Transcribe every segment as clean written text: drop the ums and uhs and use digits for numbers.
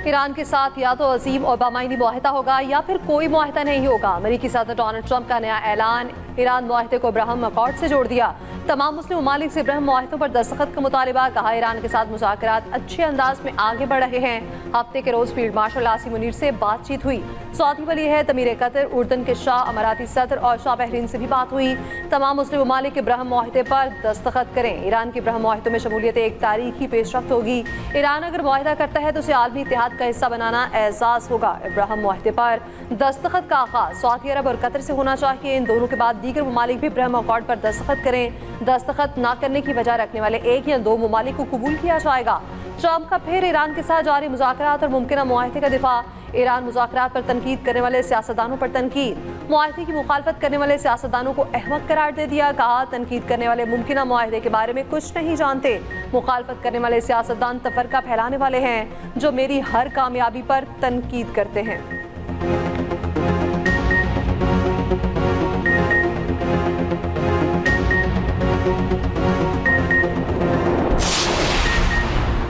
Iran के साथ या तो अजीम और बामाइनी मुआहिदा होगा या फिर कोई मुआहिदा नहीं होगा। अमेरिकी सदर डोनाल्ड ट्रंप का नया ऐलान, ईरान मुआहिदे को अब्राहम अकॉर्ड से जोड़ दिया। तमाम मुस्लिम ममालिक से अब्राहम मुआहिदों पर दस्तखत का मुतालबा, कहा ईरान के साथ मुज़ाकरात अच्छे अंदाज में आगे बढ़ रहे हैं। हफ्ते के रोज फील्ड मार्शल आसिम मुनीर से बातचीत हुई। सऊदी वली अहद, अमीर कतर, उर्दन के शाह, अमाराती सदर और शाह बहरीन से भी बात हुई। तमाम मुस्लिम ममालिक अब्राहम मुआहिदे पर दस्तखत करें। ईरान की अब्राहम मुआहिदों में शमूलियत एक तारीखी पेशरफ्त होगी। ईरान अगर मुआहिदा करता है तो उसे आलमी इत्तेहाद का हिस्सा बनाना एजाज होगा। अब्राहम मुआहिदे पर दस्तखत का आगाज सऊदी अरब और कतर से होना चाहिए। इन दोनों के बाद दीगर ममालिक भी अब्राहम अकॉर्ड पर दस्तखत करें। दस्तखत न करने की वजह रखने वाले एक या दो ममालिक को कबूल किया जाएगा। ट्रंप का फिर ईरान के साथ जारी मुज़ाकरात और मुमकिन मुआहिदे का दिफा। ईरान मुज़ाकरात पर तनकीद करने वाले सियासतदानों पर तनकीद, मुआहिदे की मुखालफत करने वाले सियासतदानों को अहमक करार दे दिया। कहा तनकीद करने वाले मुमकिन मुआहिदे के बारे में कुछ नहीं जानते। मुखालफत करने वाले सियासतदान तफरका फैलाने वाले हैं जो मेरी हर कामयाबी पर तनकीद करते हैं।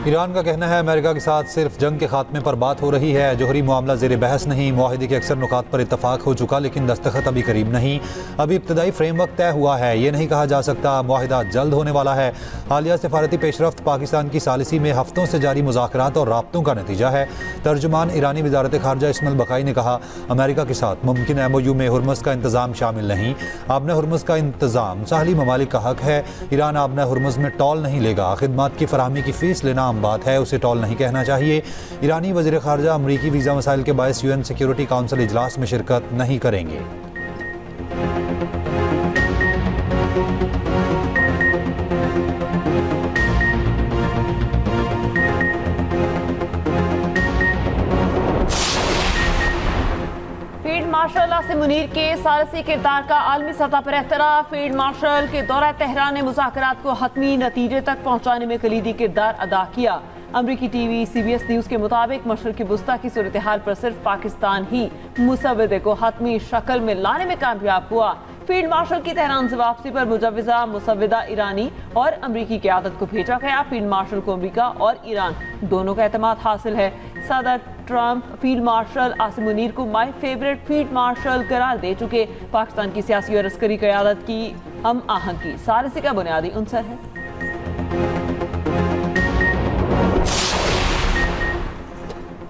ईरान का कहना है अमेरिका के साथ सिर्फ जंग के खात्मे पर बात हो रही है। जोहरी मामला ज़ेर बहस नहीं। मुआहिदे के अक्सर नुकात पर इत्तफाक हो चुका, लेकिन दस्तखत अभी करीब नहीं। अभी इब्तदाई फ्रेमवर्क तय हुआ है। ये नहीं कहा जा सकता मुआहिदा जल्द होने वाला है। हालिया सिफारती पेशरफ्त पाकिस्तान की सालिसी में हफ्तों से जारी मुज़ाकरात और राब्तों का नतीजा है। तर्जुमान ईरानी वज़ारत ख़ारजा इस्माइल बकाई ने कहा, अमेरिका के साथ मुमकिन MOU में हुर्मुज़ का इंतज़ाम शामिल नहीं। आबना हुर्मुज़ का इंतज़ाम साहली ममालिक का हक है। ईरान आबना हुर्मुज़ में टॉल नहीं लेगा। खिदमात की फराहमी की फ़ीस लेना बात है, उसे टॉल नहीं कहना चाहिए। ईरानी वज़ीर ख़ारजा अमरीकी वीज़ा मसाइल के बायस UN सिक्योरिटी काउंसिल इजलास में शिरकत नहीं करेंगे। फील्ड मार्शल आसिम मुनीर के सारसी किरदार का आलमी सतह पर एहतराम। फील्ड मार्शल के दौरा तेहरान ने मुज़ाकरात को हतमी नतीजे तक पहुँचाने में कलीदी किरदार अदा किया। अमरीकी TV CBS न्यूज़ के मुताबिक मशरक़ी वुस्ता की सूरत हाल पर सिर्फ पाकिस्तान ही मुसव्वदे को हतमी शक्ल में लाने में कामयाब हुआ। फील्ड मार्शल की तेहरान से वापसी पर मुजव्विज़ा मुसव्वदा ईरानी और अमरीकी क़यादत को भेजा गया। फील्ड मार्शल को अमरीका और ईरान दोनों का एतमाद हासिल है। सदर Trump field marshal Asim Munir को माई फेवरेट फील्ड मार्शल करार दे चुके। पाकिस्तान की सियासी और अस्करी क़यादत की हम आहंगी सारसी का बुनियादी अंसर है।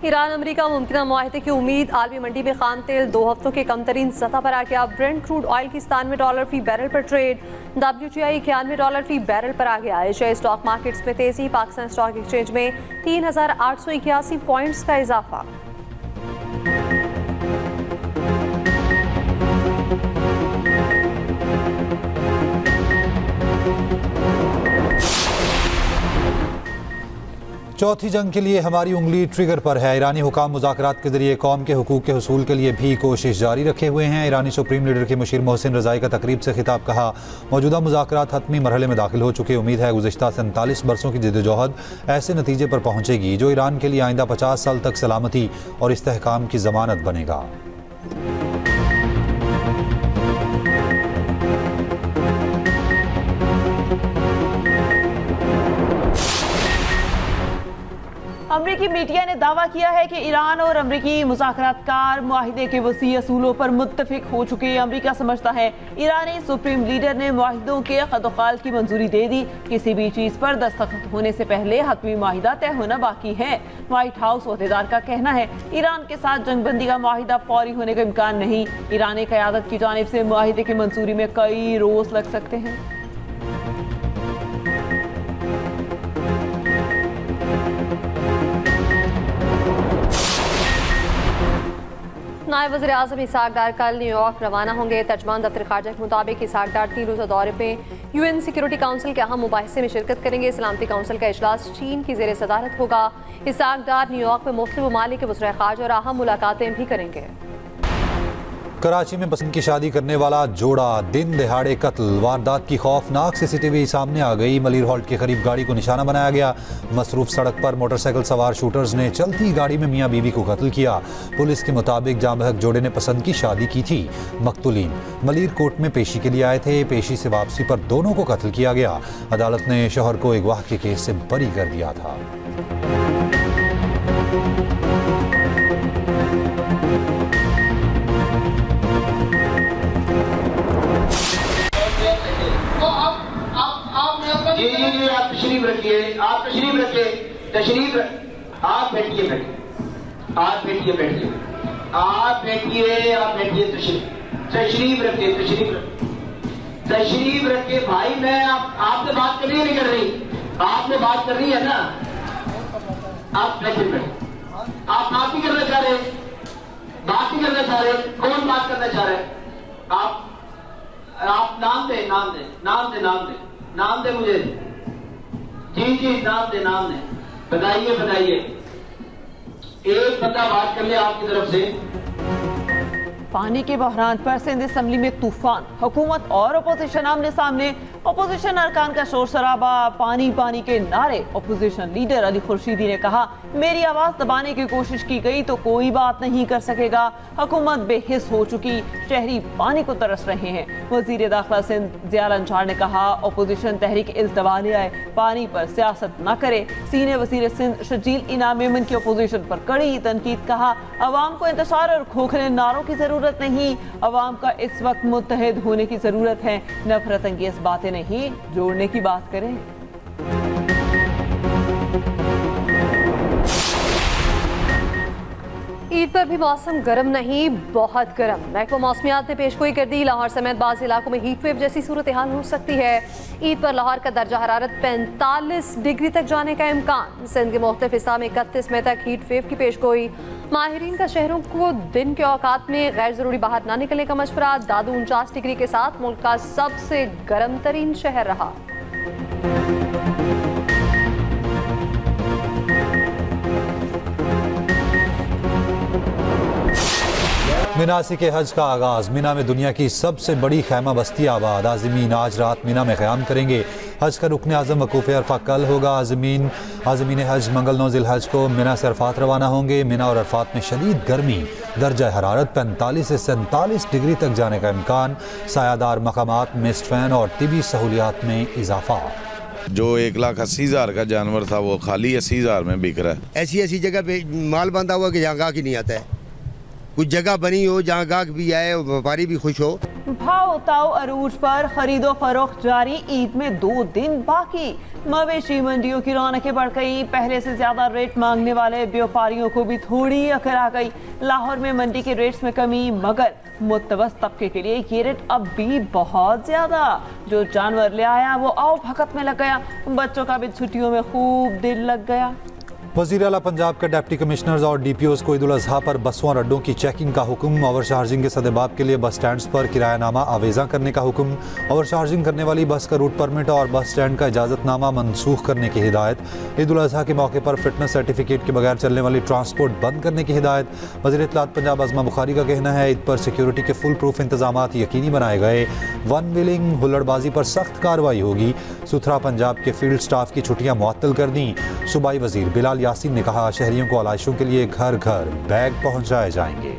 ईरान अमेरिका मुमकिन मुआहिदे की उम्मीद। आलमी मंडी में खाम तेल 2 हफ्तों के कम तरीन सतह पर आ गया। ब्रेंट क्रूड ऑयल की $97 फी बैरल पर ट्रेड। WTI $91 फी बैरल पर आ गया। एशियाई स्टॉक मार्केट्स में तेजी। पाकिस्तान स्टॉक एक्सचेंज में 3881 पॉइंट्स का इजाफा। चौथी जंग के लिए हमारी उंगली ट्रिगर पर है। ईरानी हुकाम मुज़ाकरात के जरिए कौम के हुकूक के हुसूल के लिए भी कोशिश जारी रखे हुए हैं। ईरानी सुप्रीम लीडर के मुशीर मोहसिन रज़ाई का तकरीब से खिताब, कहा मौजूदा मुज़ाकरात हतमी मरहले में दाखिल हो चुके। उम्मीद है गुज़िश्ता 47 बरसों की जिद्दोजहद ऐसे नतीजे पर पहुँचेगी जो ईरान के लिए आइंदा 50 साल तक सलामती और इस्तेहकाम की ज़मानत बनेगा। अमरीकी मीडिया ने दावा किया है कि ईरान और अमरीकी मुज़ाकरातकार मुआहिदे के वसी असूलों पर मुत्तफिक हो चुके हैं। अमरीका समझता है ईरानी सुप्रीम लीडर ने मुआहिदों के खतोखाल की मंजूरी दे दी। किसी भी चीज़ पर दस्तखत होने से पहले हतमी मुआहिदा तय होना बाकी है। व्हाइट हाउस ओहदेदार का कहना है ईरान के साथ जंगबंदी का मुआहिदा फौरी होने का इम्कान नहीं। ईरानी क़यादत की जानिब से मुआहिदे की मंजूरी में कई रोज़ लग सकते हैं। नायब वज़ीर आज़म इसहाक डार कल न्यूयॉर्क रवाना होंगे। तर्जमान दफ्तर ख़ारजा के मुताबिक इसहाक डार 3 रोज़ा दौरे पे UN सिक्योरिटी काउंसिल के अहम मुबाहिसे में शिरकत करेंगे। सलामती काउंसिल का इजलास चीन की ज़ेर सदारत होगा। इसहाक डार न्यूयॉर्क में मुख्तलिफ ममालिक के वज़ीर ख़ारजा और अहम मुलाकातें भी करेंगे। कराची में पसंद की शादी करने वाला जोड़ा दिन दिहाड़े कत्ल। वारदात की खौफनाक CCTV सामने आ गई। मलिर हॉल्ट के करीब गाड़ी को निशाना बनाया गया। मसरूफ सड़क पर मोटरसाइकिल सवार शूटर्स ने चलती गाड़ी में मियाँ बीवी को कत्ल किया। पुलिस के मुताबिक जांबहक जोड़े ने पसंद की शादी की थी। मकतूलीन मलिर कोर्ट में पेशी के लिए आए थे। पेशी से वापसी पर दोनों को कत्ल किया गया। अदालत ने शौहर को अगवा के केस से बरी कर दिया था। जी जी जी, आप तशरीफ रखिए, आप तशरीफ रखिए, आप बैठिए, आप बैठिए, आप बैठिए, तशरीफ रखिए, तशरीफ रखिए भाई। मैं आपसे बात करनी है, नहीं कर रही, आपने बात कर रही है ना, आप बैठिए, आप बात ही करना चाह रहे, कौन बात करना चाह रहे हैं? आप नाम दे मुझे। जी नाम दे, बताइए। एक बंदा बात कर ले आपकी तरफ से। पानी के बहरान पर सिंध असेंबली में तूफान, हुकूमत और अपोजिशन आमने सामने। अपोजिशन अरकान का शोर शराबा, पानी के नारे। अपोजिशन लीडर अली खुर्शीदी ने कहा, मेरी आवाज दबाने की कोशिश की गई तो कोई बात नहीं कर सकेगा, हुकूमत बेहिस हो चुकी, शहरी पानी को तरस रहे हैं। वजीर दाखिला सिंध ज़िया अंसार ने कहा, अपोजिशन तहरीक इल्तवा ले आए, पानी पर सियासत न करे। सीनियर वजीर सिंध शजील इनाम मेमन की अपोजिशन पर कड़ी तनकीद। कहा, अवाम को इंतशार और खोखले नारों की जरूरत नहीं, अवाम का इस वक्त मुत्तहिद होने की जरूरत है, नफरत अंगेज बातें नहीं, जोड़ने की बात करें। ईद पर भी मौसम गर्म नहीं, बहुत गर्म। महकमा मौसमियात ने पेशगोई कर दी, लाहौर समेत बाज़ इलाकों में हीट वेव जैसी सूरत हाल हो सकती है। ईद पर लाहौर का दर्जा हरारत 45 डिग्री तक जाने का इम्कान। सिंध के मुख्तलिफ हिस्सा में 31 मई तक हीट वेव की पेशगोई। माहिरीन का शहरों को दिन के औकात में गैर ज़रूरी बाहर ना निकलने का मशवरा। दादू 49 डिग्री के साथ मुल्क का सबसे गर्म तरीन शहर रहा। मीनासी के हज का आगाज़। मीना में दुनिया की सबसे बड़ी खैमा बस्ती आबाद। आज़मीन आज रात मीना में क़याम करेंगे। हज का रुकन आज़म वकूफ़ अरफा कल होगा। आज़मीन हज मंगल 9 ज़िलहज को मिना से अरफात रवाना होंगे। मिना और अरफात में शदीद गर्मी, दर्जा हरारत 45 से 47 डिग्री तक जाने का इम्कान। सायादार मकामात, मिस्ट फैन और तिबी सहूलियात में इजाफा। जो 1,80,000 का जानवर था वो खाली 80,000 में बिक रहा है। ऐसी जगह पे माल बंधा हुआ कि जहाँ गाहक ही नहीं आता है। कुछ जगह बनी हो जहाँ गाहक भी आए, व्यापारी भी खुश हो। भाव उताव अरूज पर खरीदो फरोख्त जारी। ईद में 2 दिन बाकी। मवेशी मंडियों की रौनकें बढ़ गई। पहले से ज्यादा रेट मांगने वाले व्यापारियों को भी थोड़ी अकल आ गई। लाहौर में मंडी के रेट्स में कमी, मगर मुतवस्त तबके के लिए ये रेट अब भी बहुत ज्यादा। जो जानवर ले आया वो आओ भगत में लग गया। बच्चों का भी छुट्टियों में खूब दिल लग गया। वज़ीर आला पंजाब के डिप्टी कमिश्नर्स और DPOs को ईद उल अज़हा पर बसों और अड्डों की चेकिंग का हुक्म। ओवर चार्जिंग के सदेबाब के लिए बस स्टैंड्स पर किरायानामा आवेज़ा करने का हुक्म। ओवर चार्जिंग करने वाली बस का रूट परमिट और बस स्टैंड का इजाज़तनामा मनसूख करने की हिदायत। ईद उल अज़हा के मौके पर फिटनेस सर्टिफिकेट के बगैर चलने वाली ट्रांसपोर्ट बंद करने की हिदायत। वज़ीर इत्तलात पंजाब अज़मा बुखारी का कहना है, ईद पर सिक्योरिटी के फुल प्रूफ इंतजाम यकीनी बनाए गए। वन व्हीलिंग, हुल्लड़बाजी पर सख्त कार्रवाई होगी। सुथरा पंजाब के फील्ड स्टाफ की छुट्टियाँ मुअत्तल कर दी। सूबाई वज़ीर बिलाल यासीन ने कहा, शहरियों को आलाइशों के लिए घर घर बैग पहुंचाए जाएंगे।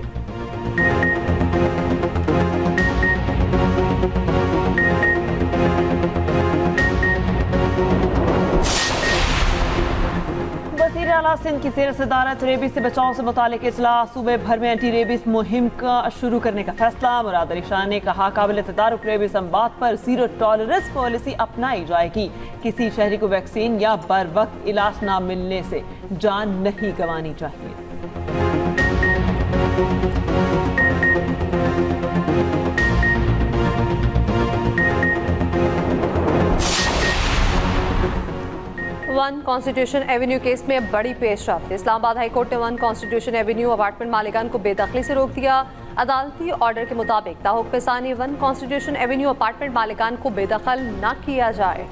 वज़ीर आला सिंध की ज़ेर सदारत रेबीज से बचाव से मुतालिक इजलास। सूबे भर में एंटी रेबीज मुहिम का शुरू करने का फैसला। मुराद अली शाह ने कहा, काबिल तदारुक रेबीज अमवात पर ज़ीरो टॉलरेंस पॉलिसी अपनाई जाएगी। किसी शहरी को वैक्सीन या बर वक्त इलाज ना मिलने से जान नहीं गंवानी चाहिए। वन कॉन्स्टिट्यूशन एवेन्यू केस में बड़ी पेशरफ्त। इस्लामाबाद हाई कोर्ट ने वन कॉन्स्टिट्यूशन एवेन्यू अपार्टमेंट मालिकान को बेदखली से रोक दिया। अदालती ऑर्डर के मुताबिक ताहुक्म सानी वन कॉन्स्टिट्यूशन एवेन्यू अपार्टमेंट मालिकान को बेदखल न किया जाए।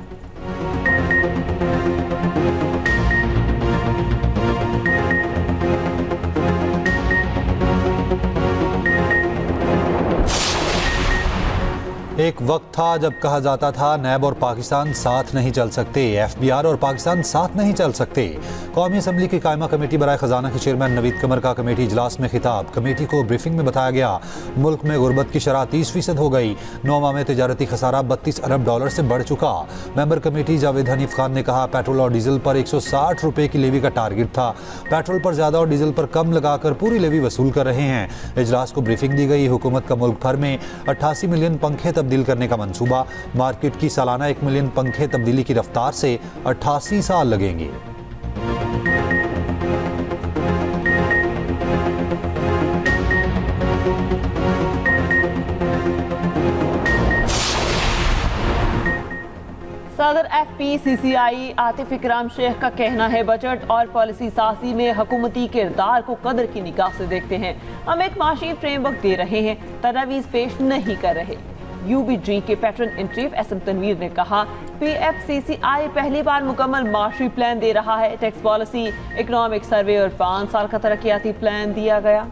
एक वक्त था जब कहा जाता था नैब और पाकिस्तान साथ नहीं चल सकते, FBR और पाकिस्तान साथ नहीं चल सकते। कौमी असम्बली की कायमा कमेटी बराए खजाना के चेयरमैन नवीद कमर का कमेटी इजलास में खिताब। कमेटी को ब्रीफिंग में बताया गया मुल्क में गुर्बत की शरह 30% हो गई, 9 माह में तिजारती खसारा $32 अरब से बढ़ चुका। मेंबर कमेटी जावेद हनीफ खान ने कहा पेट्रोल और डीजल पर 160 रुपए की लेवी का टारगेट था, पेट्रोल पर ज्यादा और डीजल पर कम लगाकर पूरी लेवी वसूल कर रहे हैं। इजलास को ब्रीफिंग दी गई। हुकूमत का मुल्क भर में 88 मिलियन पंखे तब्दील करने का मंसूबा। मार्केट की सालाना 1 मिलियन पंखे तब्दीली की रफ्तार से 88 साल लगेंगे। सदर FPCCI आतिफ इकराम शेख का कहना है बजट और पॉलिसी साजी में हुकूमती किरदार को कदर की निगाह से देखते हैं। हम एक माशी फ्रेमवर्क दे रहे हैं, तजवीज़ पेश नहीं कर रहे। UBG के patron in chief SM Tanvir ने कहा PFCCI पहली बार मुकम्मल माशी प्लान दे रहा है। टैक्स पॉलिसी, इकोनॉमिक सर्वे और 5 साल का तरक्याती प्लान दिया गया।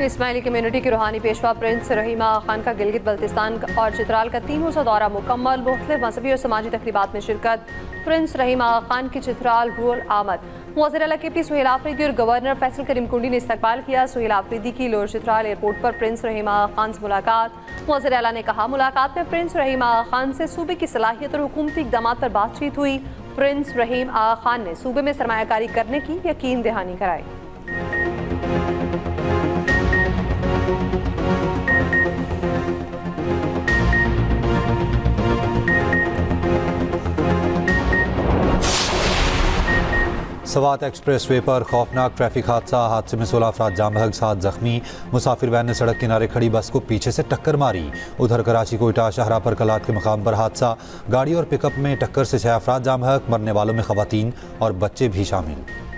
इस्माइली कम्युनिटी की रूहानी पेशवा प्रिंस रहीम आगा खान का गिलगित बल्तिस्तान और चित्राल का 3 रोज़ा दौरा मुकम्मल। मुख्तलिफ मजहबी और समाजी तकरीबात में शिरकत। प्रिंस रहीम आगा खान की चित्राल रूरल आमद। वज़ीर आला KP सुहेल आफरीदी और गवर्नर फैसल करीम कुंडी ने इस्तकबाल किया। सुहेल आफरीदी की लोअर चित्राल एयरपोर्ट पर प्रिंस रहीम आगा खान से मुलाकात। वज़ीर आला ने कहा मुलाकात में प्रिंस रहीम आगा खान से सूबे की सलाहियत और हुकूमती इक़दाम पर बातचीत हुई। प्रिंस रहीम आगा खान ने सूबे में सरमायाकारी करने की यकीन दहानी कराई। सवात एक्सप्रेस वे पर खौफनाक ट्रैफिक हादसे में 16 अफराद जाम बहक, 7 जख्मी। मुसाफिर वैन ने सड़क किनारे खड़ी बस को पीछे से टक्कर मारी। उधर कराची कोयटा शाहराह पर कलात के मकाम पर हादसा, गाड़ी और पिकअप में टक्कर से 6 अफराद जाम बहक, मरने वालों में खवातीन और बच्चे भी शामिल।